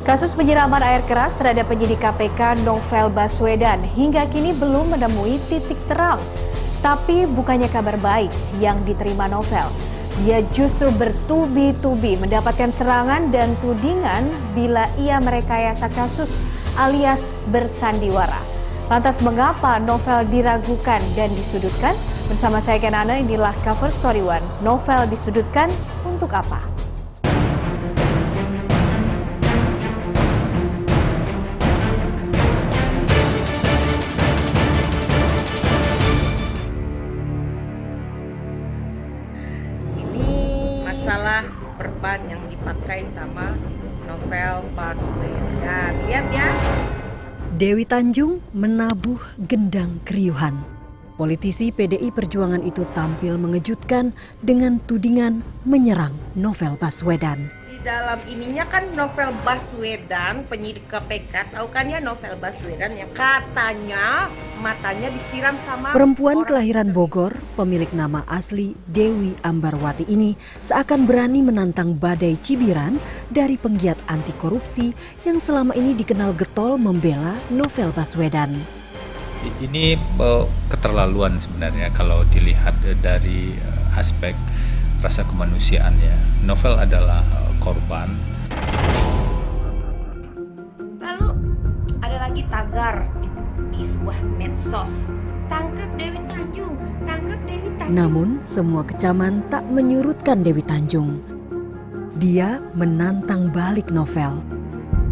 Kasus penyiraman air keras terhadap penyidik KPK Novel Baswedan hingga kini belum menemui titik terang. Tapi bukannya kabar baik yang diterima Novel. Dia justru bertubi-tubi mendapatkan serangan dan tudingan bila ia merekayasa kasus alias bersandiwara. Lantas mengapa Novel diragukan dan disudutkan? Bersama saya Kenana, inilah Cover Story One. Novel disudutkan untuk apa? Masalah perban yang dipakai sama Novel Baswedan. Lihat ya. Dewi Tanjung menabuh gendang keriuhan. Politisi PDI Perjuangan itu tampil mengejutkan dengan tudingan menyerang Novel Baswedan. Di dalam ininya kan Novel Baswedan, penyidik KPK, tahu kan ya Novel Baswedan yang katanya matanya disiram sama perempuan kelahiran Bogor, pemilik nama asli Dewi Ambarwati ini seakan berani menantang badai cibiran dari penggiat anti korupsi yang selama ini dikenal getol membela Novel Baswedan. Ini keterlaluan sebenarnya kalau dilihat dari aspek rasa kemanusiaan ya. Novel adalah korban. Lalu ada lagi tagar di sebuah medsos. Tangkap Dewi Tanjung, tangkap Dewi Tanjung. Namun semua kecaman tak menyurutkan Dewi Tanjung. Dia menantang balik Novel.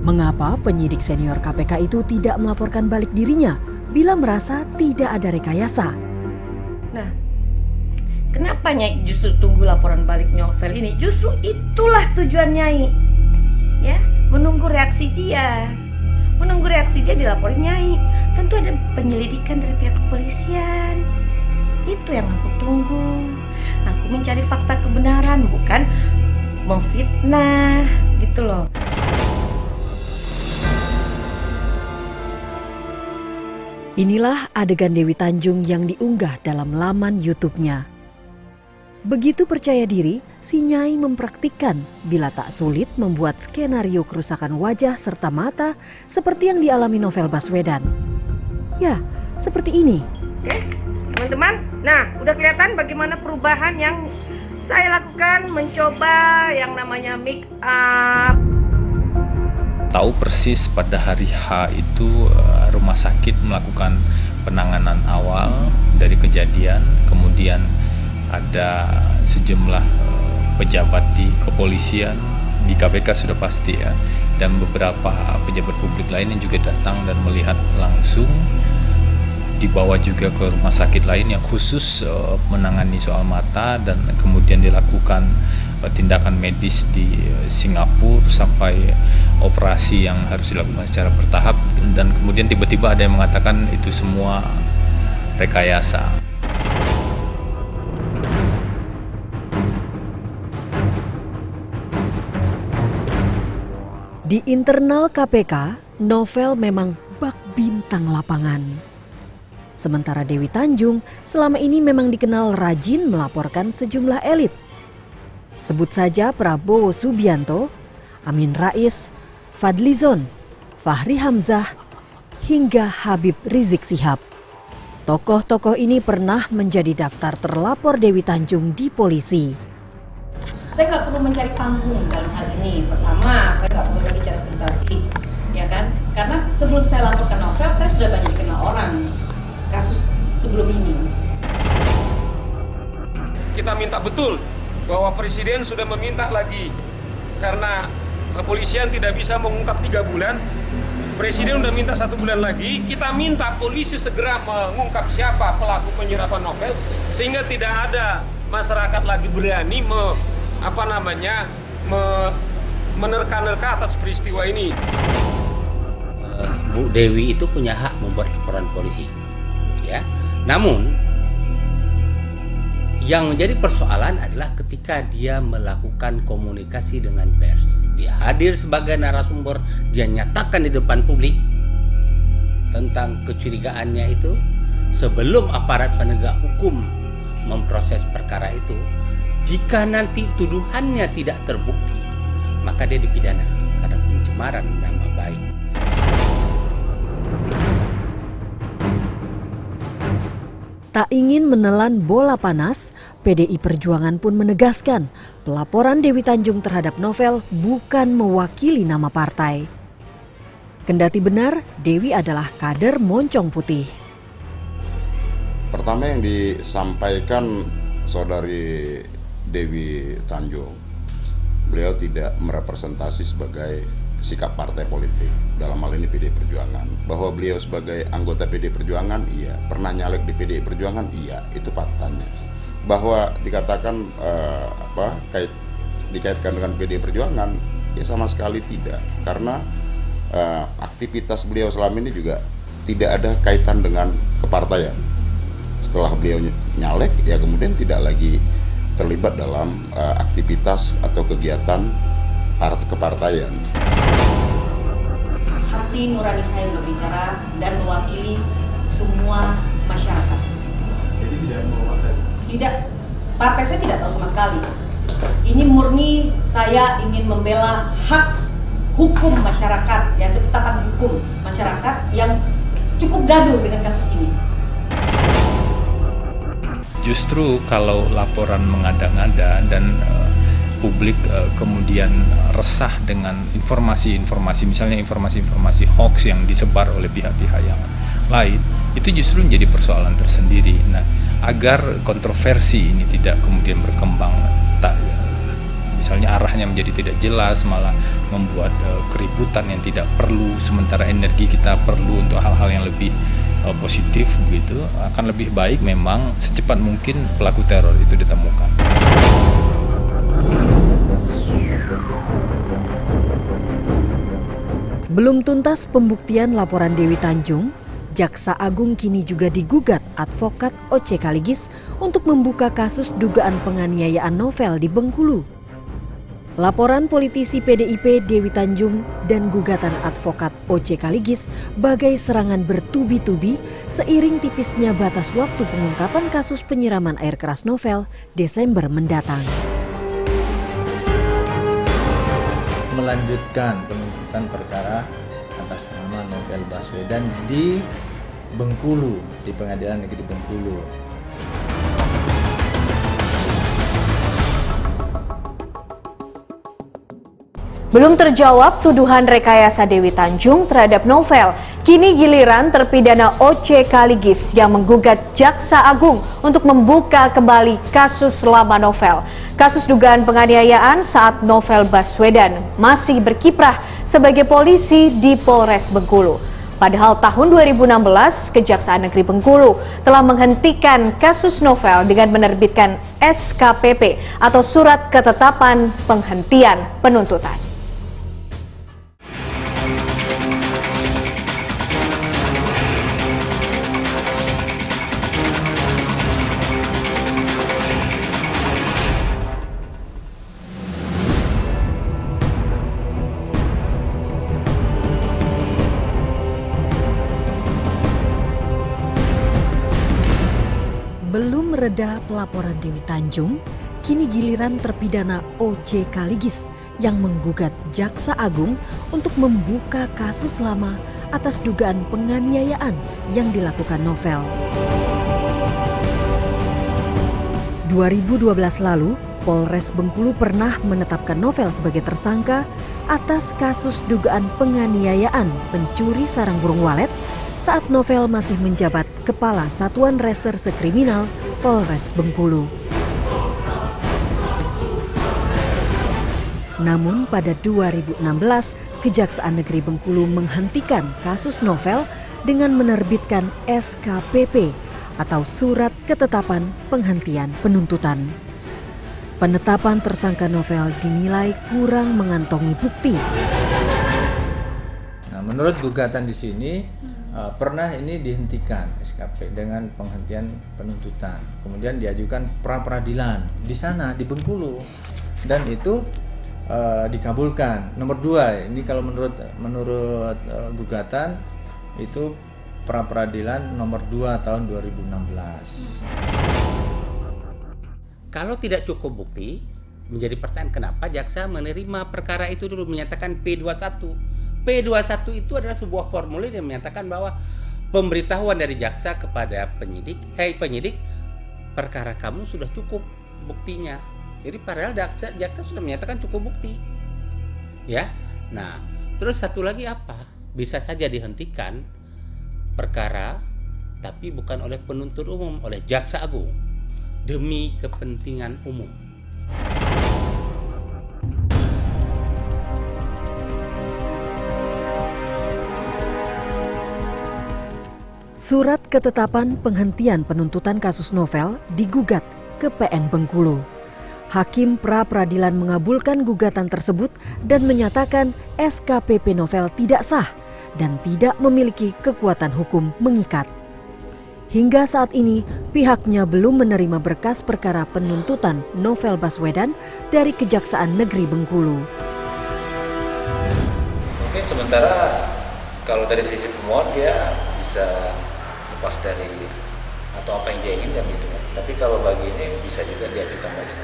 Mengapa penyidik senior KPK itu tidak melaporkan balik dirinya bila merasa tidak ada rekayasa? Nah, kenapa Nyai justru tunggu laporan balik Novel ini? Justru itulah tujuan Nyai. Ya, menunggu reaksi dia. Menunggu reaksi dia dilaporin Nyai. Tentu ada penyelidikan dari pihak kepolisian. Itu yang aku tunggu. Aku mencari fakta kebenaran, bukan memfitnah, gitu loh. Inilah adegan Dewi Tanjung yang diunggah dalam laman YouTube-nya. Begitu percaya diri, si Nyai mempraktikkan bila tak sulit membuat skenario kerusakan wajah serta mata seperti yang dialami Novel Baswedan. Ya, seperti ini. Oke, teman-teman. Nah, udah kelihatan bagaimana perubahan yang saya lakukan, mencoba yang namanya make up. Tahu persis pada hari H itu rumah sakit melakukan penanganan awal dari kejadian, kemudian ada sejumlah pejabat di kepolisian, di KPK sudah pasti ya, dan beberapa pejabat publik lain yang juga datang dan melihat langsung, dibawa juga ke rumah sakit lain yang khusus menangani soal mata, dan kemudian dilakukan tindakan medis di Singapura sampai operasi yang harus dilakukan secara bertahap, dan kemudian tiba-tiba ada yang mengatakan itu semua rekayasa. Di internal KPK, Novel memang bak bintang lapangan. Sementara Dewi Tanjung selama ini memang dikenal rajin melaporkan sejumlah elit. Sebut saja Prabowo Subianto, Amin Rais, Fadlizon, Fahri Hamzah, hingga Habib Rizik Sihab. Tokoh-tokoh ini pernah menjadi daftar terlapor Dewi Tanjung di polisi. Saya nggak perlu mencari panggung dalam hal ini. Pertama, saya nggak perlu bicara sensasi, ya kan? Karena sebelum saya laporkan Novel, saya sudah banyak dikenal orang kasus sebelum ini. Kita minta betul bahwa Presiden sudah meminta lagi, karena kepolisian tidak bisa mengungkap 3 bulan. Presiden sudah minta 1 bulan lagi. Kita minta polisi segera mengungkap siapa pelaku penyiraman Novel, sehingga tidak ada masyarakat lagi berani menerka-nerka atas peristiwa ini. Bu Dewi itu punya hak membuat laporan polisi, ya. Namun yang menjadi persoalan adalah ketika dia melakukan komunikasi dengan pers. Dia hadir sebagai narasumber, dia nyatakan di depan publik tentang kecurigaannya itu sebelum aparat penegak hukum memproses perkara itu. Jika nanti tuduhannya tidak terbukti, maka dia dipidana karena pencemaran. pencemaran nama baik. Tak ingin menelan bola panas, PDI Perjuangan pun menegaskan pelaporan Dewi Tanjung terhadap Novel bukan mewakili nama partai. Kendati benar, Dewi adalah kader Moncong Putih. Pertama yang disampaikan saudari Dewi Tanjung, beliau tidak merepresentasi sebagai sikap partai politik, dalam hal ini PDI Perjuangan. Bahwa beliau sebagai anggota PDI Perjuangan, iya. Pernah nyalek di PDI Perjuangan, iya. Itu faktanya. Bahwa dikatakan dikaitkan dengan PDI Perjuangan, ya sama sekali tidak. Karena aktivitas beliau selama ini juga tidak ada kaitan dengan kepartaian. Setelah beliau nyalek, ya kemudian tidak lagi terlibat dalam aktivitas atau kegiatan kepartaian. Hati nurani saya berbicara dan mewakili semua masyarakat. Jadi tidak mewakili? Tidak, partai saya tidak tahu sama sekali. Ini murni saya ingin membela hak hukum masyarakat, ya, ketetapan hukum masyarakat yang cukup gaduh dengan kasus ini. Justru kalau laporan mengada-ngada dan publik kemudian resah dengan informasi-informasi, misalnya informasi-informasi hoax yang disebar oleh pihak-pihak yang lain, itu justru menjadi persoalan tersendiri. Nah, agar kontroversi ini tidak kemudian berkembang, misalnya arahnya menjadi tidak jelas, malah membuat keributan yang tidak perlu, sementara energi kita perlu untuk hal-hal yang lebih positif begitu, akan lebih baik memang secepat mungkin pelaku teror itu ditemukan. Belum tuntas pembuktian laporan Dewi Tanjung, Jaksa Agung kini juga digugat advokat O.C. Kaligis untuk membuka kasus dugaan penganiayaan Novel di Bengkulu. Laporan politisi PDIP Dewi Tanjung dan gugatan advokat O.C. Kaligis bagai serangan bertubi-tubi seiring tipisnya batas waktu pengungkapan kasus penyiraman air keras Novel Desember mendatang. Melanjutkan penuntutan perkara atas nama Novel Baswedan di Bengkulu, di Pengadilan Negeri Bengkulu. Belum terjawab tuduhan rekayasa Dewi Tanjung terhadap Novel. Kini giliran terpidana O.C. Kaligis yang menggugat Jaksa Agung untuk membuka kembali kasus lama Novel. Kasus dugaan penganiayaan saat Novel Baswedan masih berkiprah sebagai polisi di Polres Bengkulu. Padahal tahun 2016, Kejaksaan Negeri Bengkulu telah menghentikan kasus Novel dengan menerbitkan SKPP atau Surat Ketetapan Penghentian Penuntutan. Belum reda pelaporan Dewi Tanjung, kini giliran terpidana O.C. Kaligis yang menggugat Jaksa Agung untuk membuka kasus lama atas dugaan penganiayaan yang dilakukan Novel. 2012 lalu, Polres Bengkulu pernah menetapkan Novel sebagai tersangka atas kasus dugaan penganiayaan pencuri sarang burung walet saat Novel masih menjabat Kepala Satuan Reserse Kriminal Polres Bengkulu. Namun pada 2016, Kejaksaan Negeri Bengkulu menghentikan kasus Novel dengan menerbitkan SKPP atau Surat Ketetapan Penghentian Penuntutan. Penetapan tersangka Novel dinilai kurang mengantongi bukti. Nah, menurut gugatan di sini pernah ini dihentikan SKP dengan penghentian penuntutan. Kemudian diajukan pra-peradilan di sana di Bengkulu dan itu dikabulkan. Nomor 2, ini kalau menurut gugatan itu pra-peradilan nomor 2 tahun 2016. Kalau tidak cukup bukti, menjadi pertanyaan, kenapa jaksa menerima perkara itu dulu, menyatakan P21. P21 itu adalah sebuah formulir yang menyatakan bahwa pemberitahuan dari jaksa kepada penyidik, "Hei penyidik, perkara kamu sudah cukup buktinya." Jadi padahal jaksa sudah menyatakan cukup bukti. Ya. Nah, terus satu lagi apa? Bisa saja dihentikan perkara tapi bukan oleh penuntut umum, oleh jaksa agung demi kepentingan umum. Surat ketetapan penghentian penuntutan kasus novel digugat ke PN Bengkulu. Hakim pra-peradilan mengabulkan gugatan tersebut dan menyatakan SKPP novel tidak sah dan tidak memiliki kekuatan hukum mengikat. Hingga saat ini, pihaknya belum menerima berkas perkara penuntutan Novel Baswedan dari Kejaksaan Negeri Bengkulu. Mungkin sementara kalau dari sisi pemohon dia bisa lepas dari atau apa yang dia inginkan gitu kan. Tapi kalau bagi ini bisa juga diajukan lagi.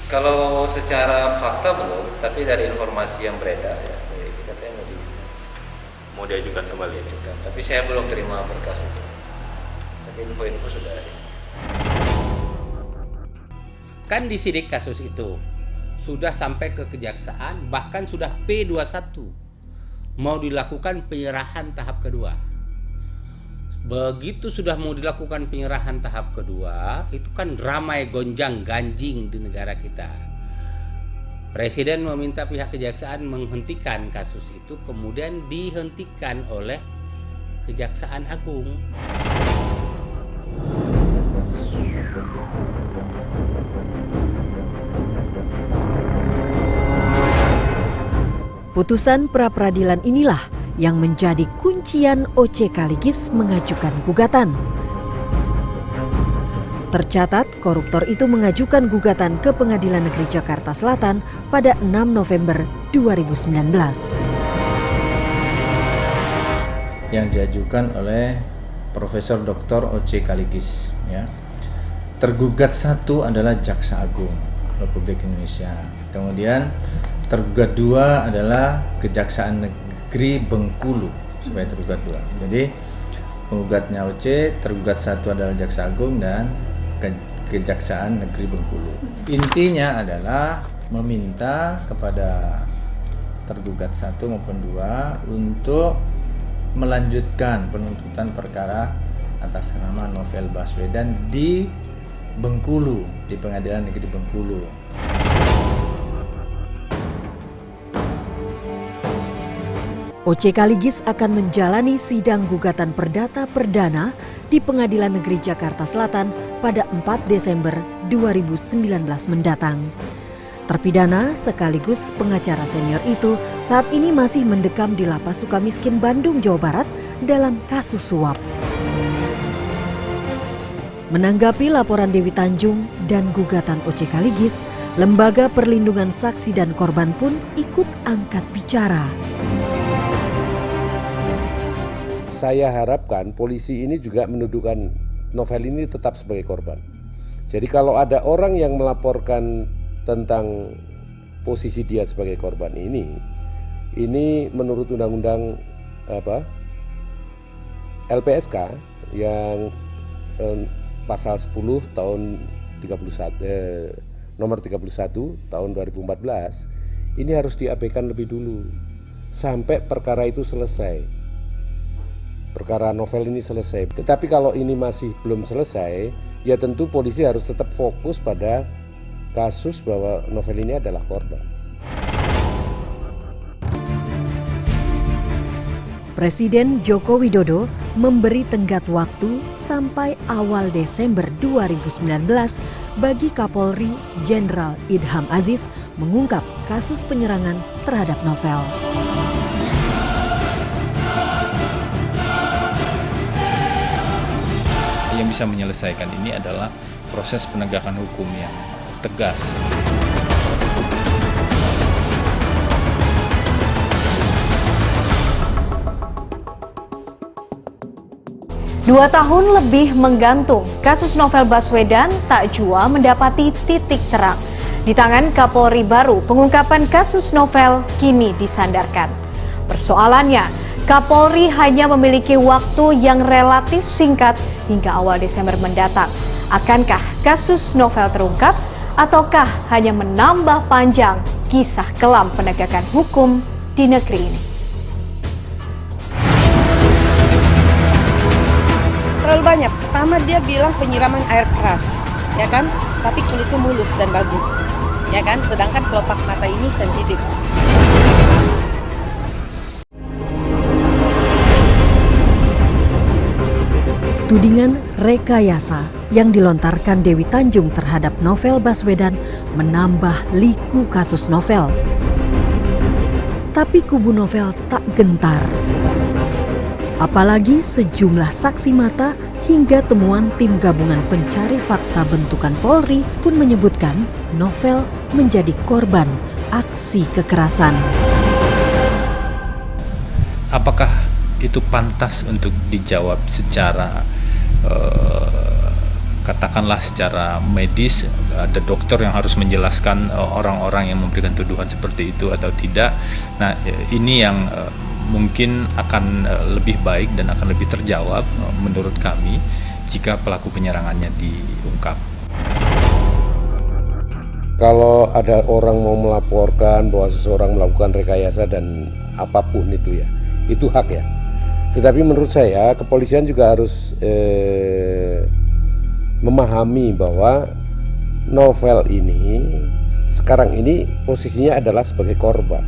Kalau secara fakta belum, tapi dari informasi yang beredar ya, katanya mau diajukan kembali. Tapi saya belum terima berkas itu. Tapi info-info sudah ada. Kan disidik kasus itu sudah sampai ke kejaksaan, bahkan sudah P21 mau dilakukan penyerahan tahap kedua. Begitu sudah mau dilakukan penyerahan tahap kedua, itu kan ramai gonjang ganjing di negara kita. Presiden meminta pihak kejaksaan menghentikan kasus itu, kemudian dihentikan oleh Kejaksaan Agung. Putusan pra-peradilan inilah yang menjadi kuncian OC Kaligis mengajukan gugatan. Tercatat, koruptor itu mengajukan gugatan ke Pengadilan Negeri Jakarta Selatan pada 6 November 2019. Yang diajukan oleh Profesor Dr. OC Kaligis. Ya. Tergugat satu adalah Jaksa Agung Republik Indonesia. Kemudian tergugat dua adalah Kejaksaan Negeri Bengkulu sebagai tergugat dua. Jadi penggugatnya OC, tergugat satu adalah Jaksa Agung dan Kejaksaan Negeri Bengkulu. Intinya adalah meminta kepada tergugat satu maupun dua untuk melanjutkan penuntutan perkara atas nama Novel Baswedan di Bengkulu, di Pengadilan Negeri Bengkulu. OC Kaligis akan menjalani sidang gugatan perdata perdana di Pengadilan Negeri Jakarta Selatan pada 4 Desember 2019 mendatang. Terpidana sekaligus pengacara senior itu saat ini masih mendekam di Lapas Sukamiskin Bandung, Jawa Barat dalam kasus suap. Menanggapi laporan Dewi Tanjung dan gugatan OC Kaligis, Lembaga Perlindungan Saksi dan Korban pun ikut angkat bicara. Saya harapkan polisi ini juga mendudukan Novel ini tetap sebagai korban. Jadi kalau ada orang yang melaporkan tentang posisi dia sebagai korban ini menurut undang-undang LPSK yang pasal 10 tahun 31 nomor 31 tahun 2014 ini harus diabaikan lebih dulu sampai perkara itu selesai. Perkara Novel ini selesai. Tetapi kalau ini masih belum selesai, ya tentu polisi harus tetap fokus pada kasus bahwa Novel ini adalah korban. Presiden Joko Widodo memberi tenggat waktu sampai awal Desember 2019 bagi Kapolri Jenderal Idham Aziz mengungkap kasus penyerangan terhadap Novel. Yang bisa menyelesaikan ini adalah proses penegakan hukum yang tegas. Dua tahun lebih menggantung, kasus Novel Baswedan tak jua mendapati titik terang. Di tangan Kapolri baru, pengungkapan kasus novel kini disandarkan. Persoalannya, Kapolri hanya memiliki waktu yang relatif singkat hingga awal Desember mendatang. Akankah kasus novel terungkap ataukah hanya menambah panjang kisah kelam penegakan hukum di negeri ini? Terlalu banyak. Pertama dia bilang penyiraman air keras, ya kan? Tapi kulitnya mulus dan bagus, ya kan? Sedangkan kelopak mata ini sensitif. Tudingan rekayasa yang dilontarkan Dewi Tanjung terhadap Novel Baswedan menambah liku kasus Novel. Tapi kubu Novel tak gentar. Apalagi sejumlah saksi mata hingga temuan tim gabungan pencari fakta bentukan Polri pun menyebutkan Novel menjadi korban aksi kekerasan. Apakah itu pantas untuk dijawab secara katakanlah secara medis, ada dokter yang harus menjelaskan orang-orang yang memberikan tuduhan seperti itu atau tidak. Nah, ini yang mungkin akan lebih baik dan akan lebih terjawab menurut kami jika pelaku penyerangannya diungkap. Kalau ada orang mau melaporkan bahwa seseorang melakukan rekayasa dan apapun itu ya, itu hak ya. Tetapi menurut saya kepolisian juga harus memahami bahwa Novel ini sekarang ini posisinya adalah sebagai korban,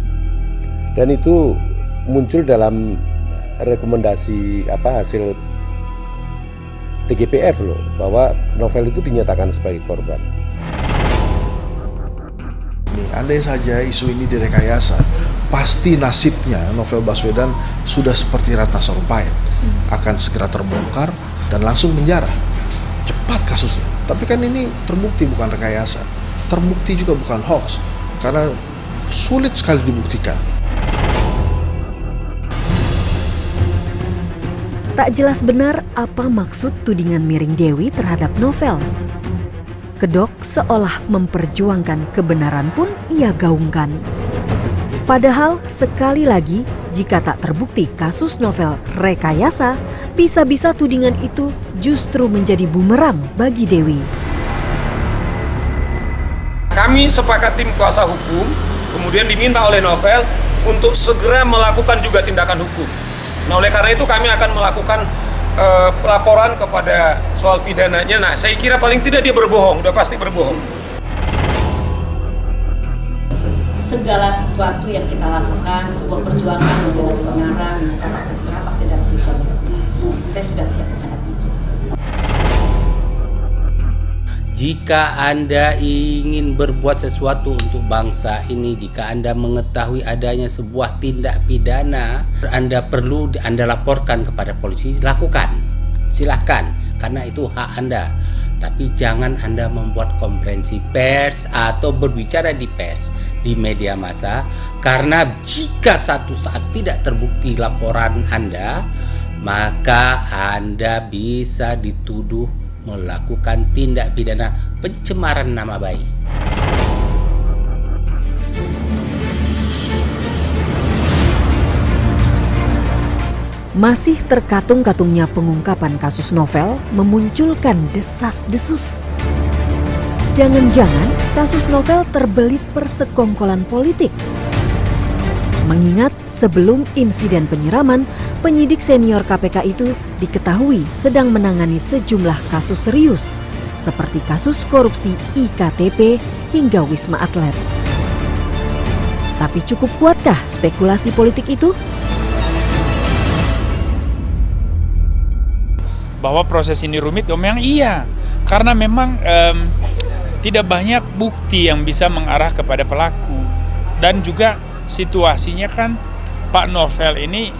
dan itu muncul dalam rekomendasi hasil TGPF loh, bahwa Novel itu dinyatakan sebagai korban. Andai saja isu ini direkayasa, pasti nasibnya Novel Baswedan sudah seperti Ratna Sarumpait, akan segera terbongkar dan langsung penjara. Cepat kasusnya. Tapi kan ini terbukti bukan rekayasa, terbukti juga bukan hoax, karena sulit sekali dibuktikan. Tak jelas benar apa maksud tudingan miring Dewi terhadap Novel. Kedok seolah memperjuangkan kebenaran pun ia gaungkan. Padahal sekali lagi, jika tak terbukti kasus Novel rekayasa, bisa-bisa tudingan itu justru menjadi bumerang bagi Dewi. Kami sepakat tim kuasa hukum, kemudian diminta oleh Novel untuk segera melakukan juga tindakan hukum. Nah, oleh karena itu kami akan melakukan laporan kepada soal pidananya. Nah, saya kira paling tidak dia berbohong, udah pasti berbohong. Segala sesuatu yang kita lakukan, sebuah perjuangan membela kebenaran, fakta pasti dari situ. Saya sudah siap menghadapi itu. Jika Anda ingin berbuat sesuatu untuk bangsa ini, jika Anda mengetahui adanya sebuah tindak pidana, Anda perlu laporkan kepada polisi, lakukan. Silahkan, karena itu hak Anda. Tapi jangan Anda membuat konferensi pers atau berbicara di pers, di media massa, karena jika satu saat tidak terbukti laporan Anda, maka Anda bisa dituduh melakukan tindak pidana pencemaran nama baik. Masih terkatung-katungnya pengungkapan kasus Novel memunculkan desas-desus. Jangan-jangan kasus Novel terbelit persekongkolan politik. Mengingat sebelum insiden penyiraman, penyidik senior KPK itu diketahui sedang menangani sejumlah kasus serius, seperti kasus korupsi IKTP hingga Wisma Atlet. Tapi cukup kuatkah spekulasi politik itu? Bahwa proses ini rumit, memang iya. Karena memang tidak banyak bukti yang bisa mengarah kepada pelaku. Dan juga situasinya kan Pak Novel ini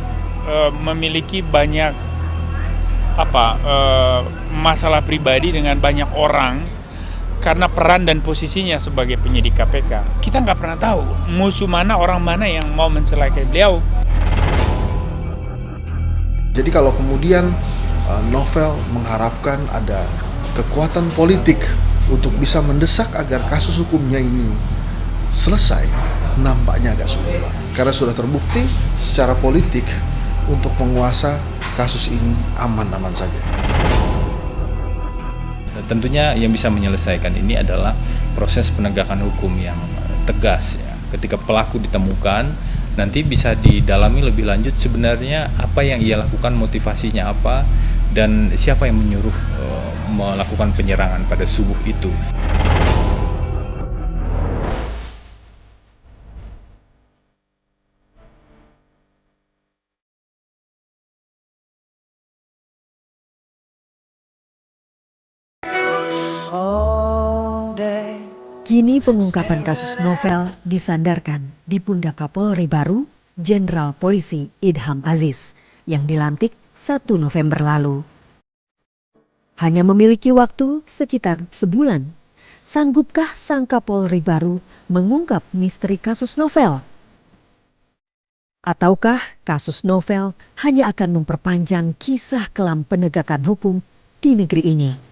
memiliki banyak masalah pribadi dengan banyak orang karena peran dan posisinya sebagai penyidik KPK. Kita nggak pernah tahu musuh mana, orang mana yang mau mencelakai beliau. Jadi kalau kemudian Novel mengharapkan ada kekuatan politik untuk bisa mendesak agar kasus hukumnya ini selesai nampaknya agak sulit. Karena sudah terbukti secara politik untuk penguasa kasus ini aman-aman saja. Tentunya yang bisa menyelesaikan ini adalah proses penegakan hukum yang tegas ya. Ketika pelaku ditemukan, nanti bisa didalami lebih lanjut sebenarnya apa yang ia lakukan, motivasinya apa, dan siapa yang menyuruh melakukan penyerangan pada subuh itu. Kini pengungkapan kasus novel disandarkan di pundak Kapolri baru, Jenderal Polisi Idham Aziz, yang dilantik 1 November lalu. Hanya memiliki waktu sekitar sebulan, sanggupkah sang Kapolri baru mengungkap misteri kasus novel? Ataukah kasus novel hanya akan memperpanjang kisah kelam penegakan hukum di negeri ini?